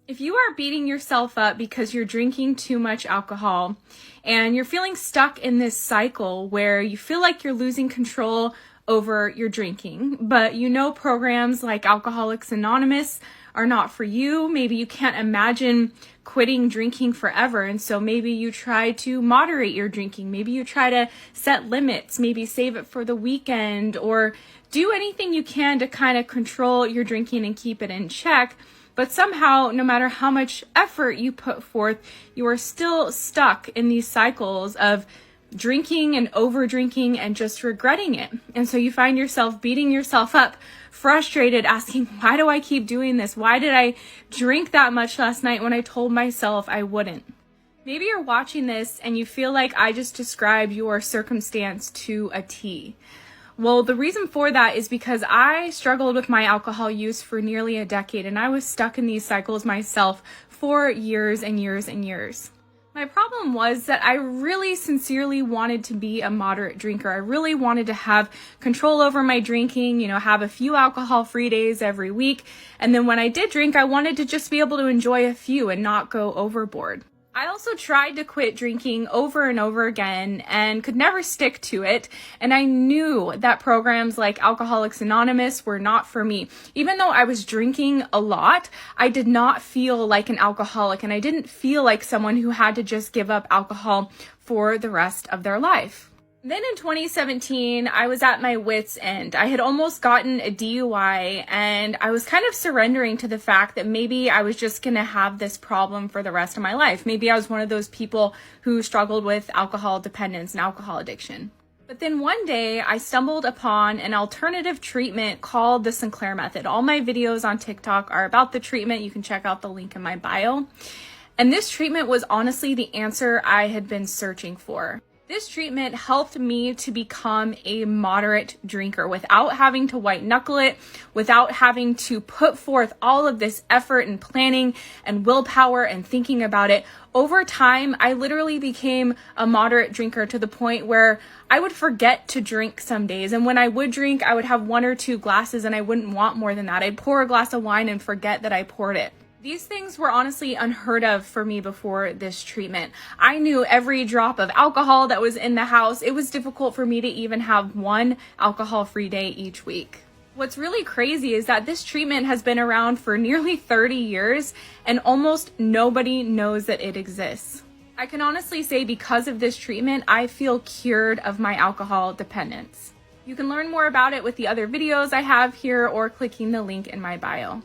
If you are beating yourself up because you're drinking too much alcohol and you're feeling stuck in this cycle where you feel like you're losing control over your drinking, but you know programs like Alcoholics Anonymous are not for you, maybe you can't imagine quitting drinking forever, and so maybe you try to moderate your drinking, maybe you try to set limits, maybe save it for the weekend, or do anything you can to kind of control your drinking and keep it in check. But somehow, no matter how much effort you put forth, you are still stuck in these cycles of drinking and over drinking and just regretting it. And so you find yourself beating yourself up, frustrated, asking, why do I keep doing this? Why did I drink that much last night when I told myself I wouldn't? Maybe you're watching this and you feel like I just described your circumstance to a T. Well, the reason for that is because I struggled with my alcohol use for nearly a decade, and I was stuck in these cycles myself for years and years and years. My problem was that I really sincerely wanted to be a moderate drinker. I really wanted to have control over my drinking, have a few alcohol-free days every week. And then when I did drink, I wanted to just be able to enjoy a few and not go overboard. I also tried to quit drinking over and over again and could never stick to it. And I knew that programs like Alcoholics Anonymous were not for me. Even though I was drinking a lot, I did not feel like an alcoholic, and I didn't feel like someone who had to just give up alcohol for the rest of their life. Then in 2017, I was at my wit's end. I had almost gotten a DUI, and I was kind of surrendering to the fact that maybe I was just going to have this problem for the rest of my life. Maybe I was one of those people who struggled with alcohol dependence and alcohol addiction. But then one day I stumbled upon an alternative treatment called the Sinclair Method. All my videos on TikTok are about the treatment. You can check out the link in my bio. And this treatment was honestly the answer I had been searching for. This treatment helped me to become a moderate drinker without having to white knuckle it, without having to put forth all of this effort and planning and willpower and thinking about it. Over time, I literally became a moderate drinker to the point where I would forget to drink some days. And when I would drink, I would have 1 or 2 glasses and I wouldn't want more than that. I'd pour a glass of wine and forget that I poured it. These things were honestly unheard of for me before this treatment. I knew every drop of alcohol that was in the house. It was difficult for me to even have 1 alcohol-free day each week. What's really crazy is that this treatment has been around for nearly 30 years and almost nobody knows that it exists. I can honestly say because of this treatment, I feel cured of my alcohol dependence. You can learn more about it with the other videos I have here or clicking the link in my bio.